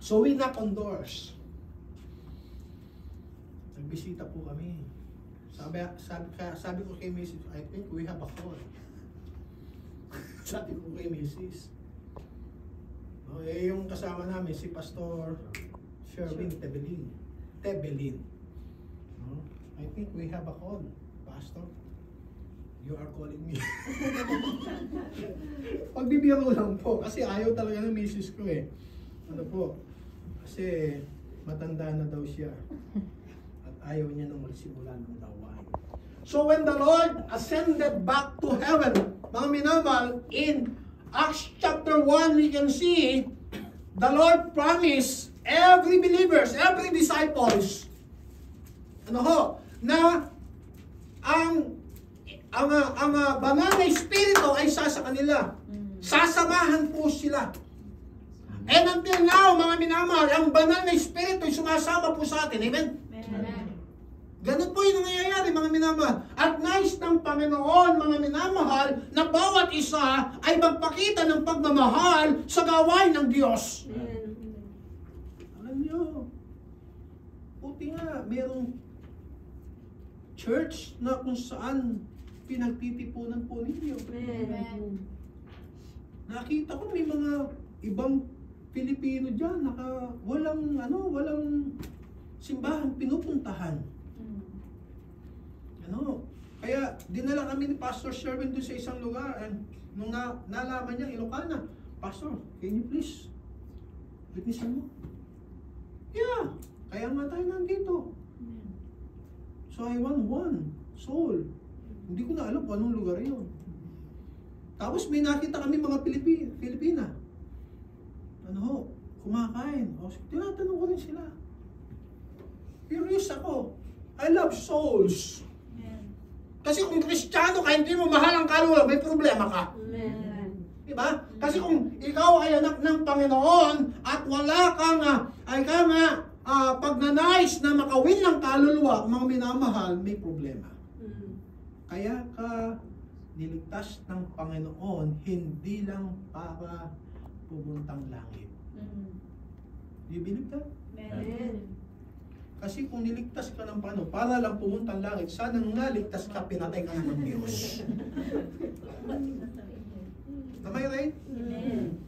So we knock on doors. Nagbisita po kami. Sabi ko kay Mrs., I think we have a call. Sabi ko kay Mrs. Yung kasama namin, si Pastor Sherwin Tebelin. I think we have a call, Pastor. You are calling me. Pagbibiro lang po, kasi ayaw talaga ng Mrs. ko eh. Ano po, kasi matanda na daw siya. At ayaw niya nang magsimula ng gawain. So when the Lord ascended back to heaven, mga minamahal, in Acts chapter 1, we can see the Lord promised every believers, every disciples, na ang banal na Espiritu ay sa kanila. Sasamahan po sila. And until now, mga minamahal, ang banal na Espiritu ay sumasama po sa atin. Amen? Amen. Ganun po yung nangyayari, mga minamahal. At nais ng Panginoon, mga minamahal, na bawat isa ay magpakita ng pagmamahal sa gawain ng Diyos. Alam nyo, buti nga, mayroong church na kung saan pinagtitipunan po ninyo. Amen. Nakita ko may mga ibang Pilipino dyan, walang simbahan pinupuntahan. Kaya dinala kami ni Pastor Sherwin doon sa isang lugar, and nung nalaman niya Ilocana, Pastor, can you please witnessan mo? Yeah, kaya nga tayo nandito. So I want one soul. Hindi ko na alam kung anong lugar yun. Tapos may nakita kami mga Pilipina. Kumakain. Tinatanong ko rin sila. Curious ako. I love souls. Kasi kung Kristiyano ka, hindi mo mahal ang kaluluwa, may problema ka. Amen. Diba? Kasi kung ikaw ay anak ng Panginoon at wala kang pagnanais na makawin ng kaluluwa, mga minamahal, may problema. Kaya ka niligtas ng Panginoon, hindi lang para pupuntang langit. Do you believe that? Amen. Kasi kung niligtas ka ng Panginoon, para lang pumuntang langit, sana nung naligtas ka, pinatay ka ng Diyos. Am I right? Amen.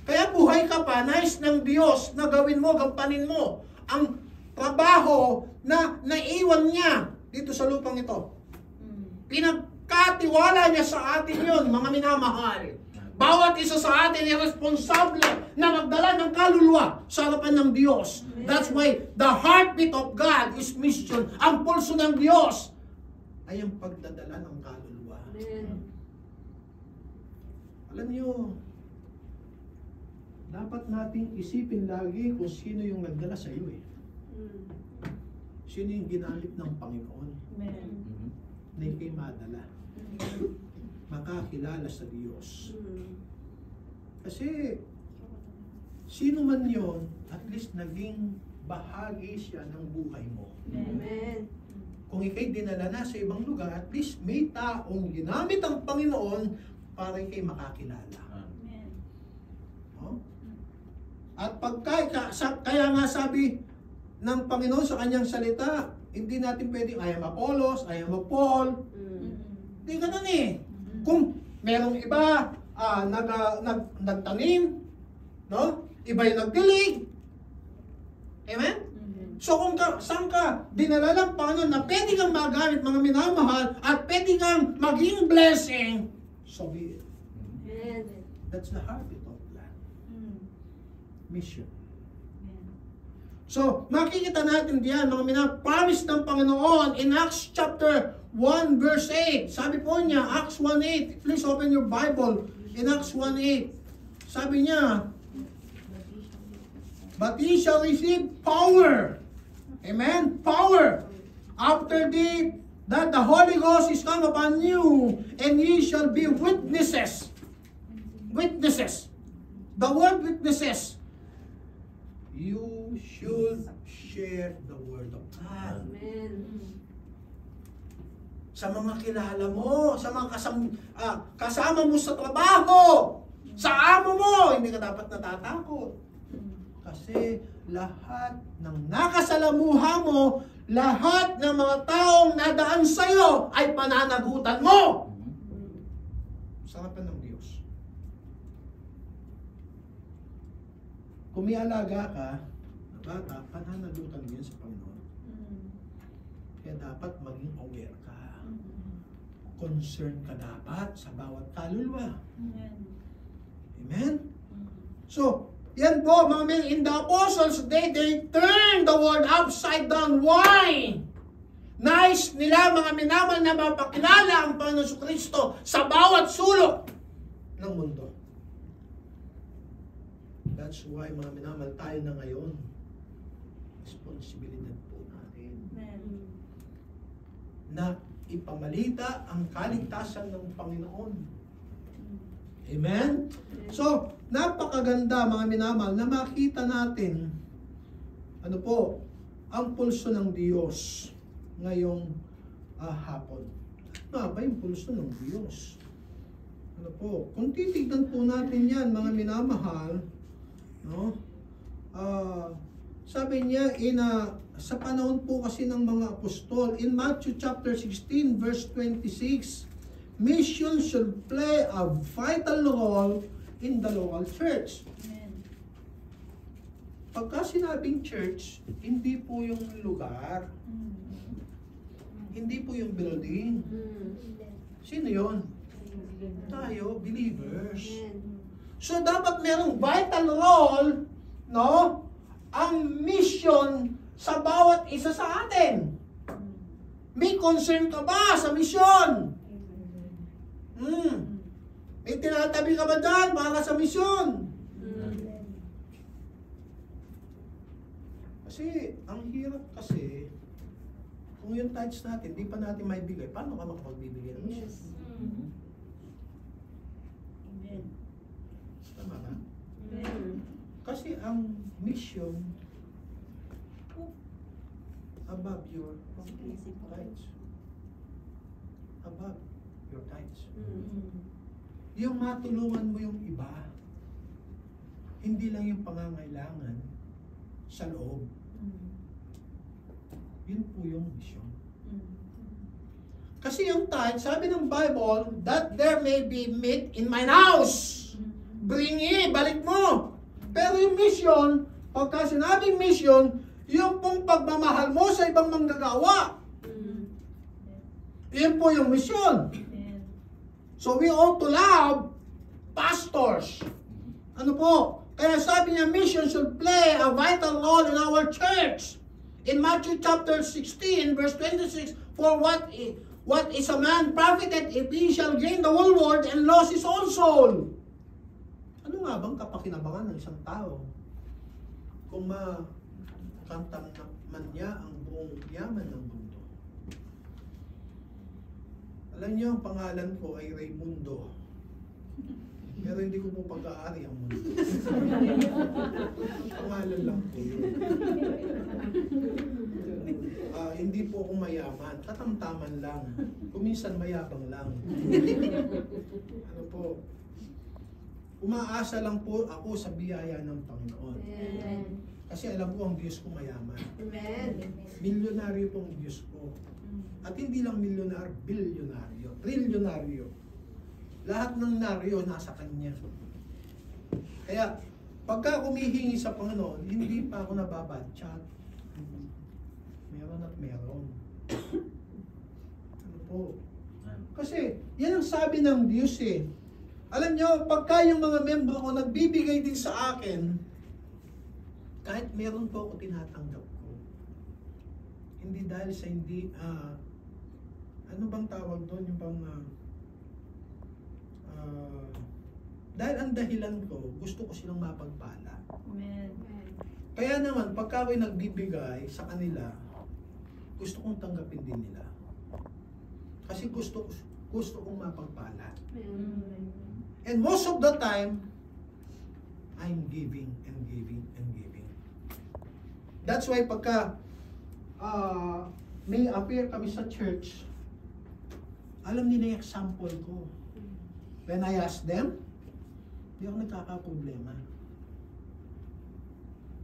Kaya buhay ka pa, nais ng Diyos na gawin mo, gampanin mo ang trabaho na naiwan niya dito sa lupang ito. Pinagkatiwala niya sa atin yun, mga minamahal. Bawat isa sa atin ay responsable na magdala ng kaluluwa sa harapan ng Diyos. That's why the heartbeat of God is mission. Ang pulso ng Diyos ay ang pagdadala ng kaluluwa. Amen. Alam niyo, dapat nating isipin lagi kung sino yung nagdala sa iyo eh. Sino yung ginamit ng Panginoon Amen. na ikay madala. Makakilala sa Diyos. Kasi sino man yon, at least naging bahagi siya ng buhay mo. Amen. Kung ikay dinala na sa ibang lugar, at least may taong ginamit ang Panginoon para ikay makakilala. Amen. At kaya nga sabi ng Panginoon sa kanyang salita, hindi natin pwedeng I am Apollos, I am Paul. Hindi ganun eh. Kung merong iba nagtanim, no? Iba yung nagdilig. Amen? So kung saan ka dinala ng Panginoon na pwede kang magamit, mga minamahal, at pwede kang maging blessing, so be it. Amen. That's the heartbeat of plan. Mission. Amen. So, makikita natin diyan, mga minapromise ng Panginoon in Acts chapter 1 verse 8. Sabi po niya, Acts 1:8. Please open your Bible in Acts 1:8. Sabi niya, but ye shall receive power. Amen? Power. After that the Holy Ghost is come upon you, and ye shall be witnesses. Witnesses. The word witnesses. You should share the word of God. Amen. Sa mga kilala mo, sa mga kasama mo sa trabaho, sa amo mo, hindi ka dapat natatakot. Kasi lahat ng nakasalamuha mo, lahat ng mga taong nadaan sa'yo ay pananagutan mo. Sarapan ng Diyos. Kung may alaga ka, na bata, pananagutan mo yan sa Panginoon. Kaya dapat maging aware ka. Concern ka dapat sa bawat kaluluwa. Amen? So, yan po, mga men, in the apostles, they turned the world upside down. Why? Nais nila, mga minamahal, na mapakilala ang Panginoon Kristo sa bawat sulok ng mundo. That's why, mga minamahal, tayo na ngayon. Responsibilidad po natin. Na ipamalita ang kaligtasan ng Panginoon. Amen? So, napakaganda mga minamahal na makita natin ano po, ang pulso ng Diyos ngayong hapon. Ano ba yung pulso ng Diyos? Ano po, kung titignan po natin yan mga minamahal, no? Sabi niya sa panahon po kasi ng mga apostol, in Matthew chapter 16 verse 26, mission should play a vital role in the local church. Amen. Pagka sinabing church, hindi po yung lugar, hindi po yung building. Sino yon? Tayo, believers. So dapat merong vital role, no? Ang mission sa bawat isa sa atin. May concern ka ba sa mission? May tinatabi ka ba dyan para sa misyon? Kasi, ang hirap kasi, kung yung tithes natin, di pa natin maibigay, paano ka makapagbibigay ng misyon? Amen. Tama ba? Amen. Kasi ang mission, above your tithes. Above your tithes. Yung matulungan mo yung iba, hindi lang yung pangangailangan sa loob. Yun po yung mission. Kasi yung tithe, sabi ng Bible, that there may be meat in mine house. Bring it, balik mo. Pero yung mission, pagka sinabing mission, yung pong pagmamahal mo sa ibang manggagawa. Yun po yung mission. So we ought to love pastors. Ano po? Kaya sabi niya, mission should play a vital role in our church. In Matthew chapter 16, verse 26, for what is a man profited if he shall gain the whole world and lose his own soul? Ano nga bang kapakinabangan ng isang tao kung makamtam man niya ang buong yaman ng mundo? Alam niyo, ang pangalan ko ay Raymundo. Pero hindi ko po pag-aari ang mundo. Pangalan lang po yun. Hindi po ako mayaman. Katamtaman lang. Kuminsan mayabang lang. Ano po? Umaasa lang po ako sa biyaya ng Panginoon. Amen. Kasi alam ko ang Diyos ko mayaman. Amen. Milyonaryo pong Diyos ko. At hindi lang milyonaryo, bilyonaryo, trilyonaryo. Lahat ng naryo nasa Kanya. Kaya, pagka humihingi sa Panginoon, hindi pa ako nababadchat. Meron at meron. Ano po? Kasi, yan ang sabi ng Diyos eh. Alam nyo, pagka yung mga membro ko nagbibigay din sa akin, kahit meron po ako tinatanggap ko, hindi dahil sa hindi, ano bang tawag doon, yung bang, dahil ang dahilan ko, gusto ko silang mapagpala. Amen. Kaya naman, pagka ako'y nagbibigay sa kanila, gusto kong tanggapin din nila. Kasi gusto kong mapagpala. And most of the time, I'm giving and giving and giving. That's why pagka may appear kami sa church, alam nila yung example ko. When I ask them, hindi ako nagkakaproblema.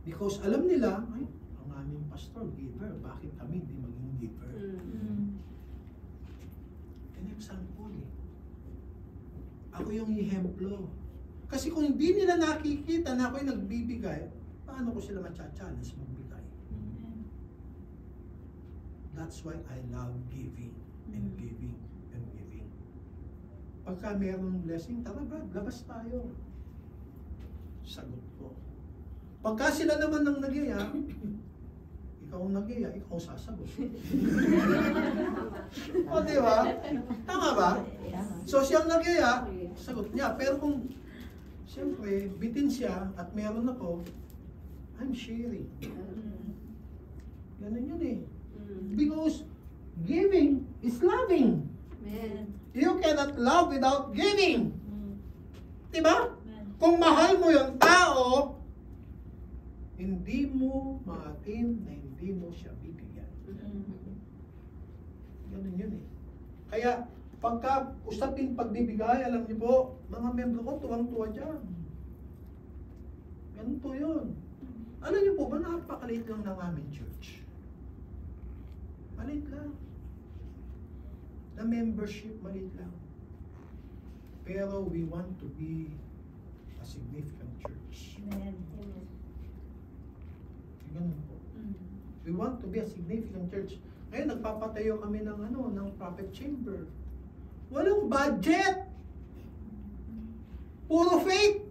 Because alam nila, ay, ang aming pastor, giver. Bakit kami hindi maging giver? Yan example eh. Ako yung ihemplo. Kasi kung hindi nila nakikita na ako'y nagbibigay, paano ko sila matcha-challenge magbigay? That's why I love giving and giving and giving. Pagka mayroong blessing, tara Brad, labas tayo. Sagot ko. Pagka sila naman ang nagyaya, ikaw ang nagyaya, ikaw ang sasagot. O, di ba? Tama ba? So, siyang nagyaya, sagot niya. Pero kung, siyempre, bitin siya at meron ako, I'm sharing. Ganun yun eh. Because giving is loving. Amen. You cannot love without giving. Diba? Kung mahal mo yung tao, hindi mo maatim na hindi mo siya bibigyan. Ganun yun eh. Kaya, pagka usapin pagbibigay, alam niyo po, mga membro ko, tuwang-tuwa dyan. Ganun po yun. Alam niyo po ba, napakaliit lang ng aming church. Maliit lang. Na membership, maliit lang. Pero we want to be a significant church. Ganun po. We want to be a significant church. Ngayon, nagpapatayo kami ng ng prophet chamber. Walang budget. Puro faith.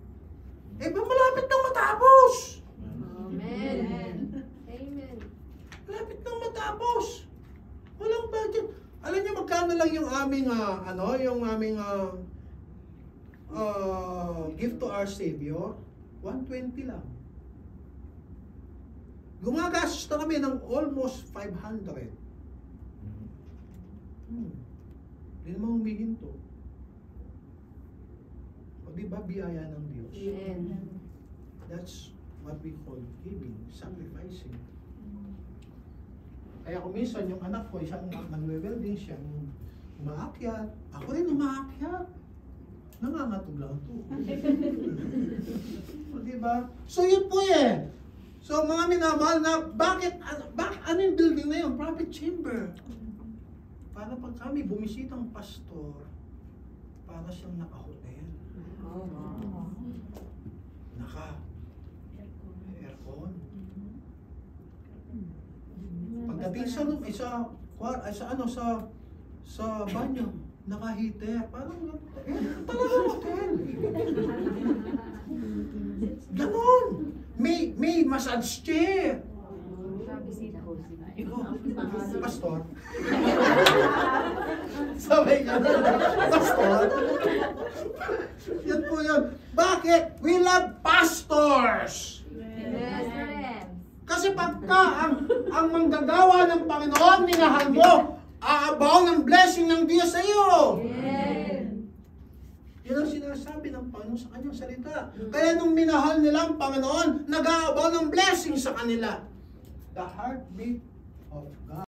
Eh, ba malapit nang matapos? Amen. Amen. Malapit nang matapos. Walang budget. Alam niyo magkano lang yung aming gift to our Savior? 120 lang. Gumagastos na kami ng almost 500. Hindi naman humihinto. O di ba biyaya ng Diyos? Amen. That's what we call giving, sacrificing. Kaya kung minsan yung anak ko, isang nagwe-welding siya, umaakyat. Ako rin umaakyat. Nangangatog lang ito. O diba? So yun po eh. So mga minamahal na, bakit ano yung building na yun? Prophet chamber. Para pag kami bumisitang pastor, para siyang naka-hotel. Naka-aircon. Pagdating sa banyo, naka-heater. Parang talaga hotel. Ganon. May massage chair. Pastor. Sabay ka na. Pastor. Yan po yun. Bakit? We love pastors. Kasi pagka ang manggagawa ng Panginoon, minahal mo, aabaw ng blessing ng Diyos sa iyo. Yan ang sinasabi ng Panginoon sa kanyang salita. Kaya nung minahal nila ang Panginoon, nag-aabaw ng blessing sa kanila. The heartbeat of God.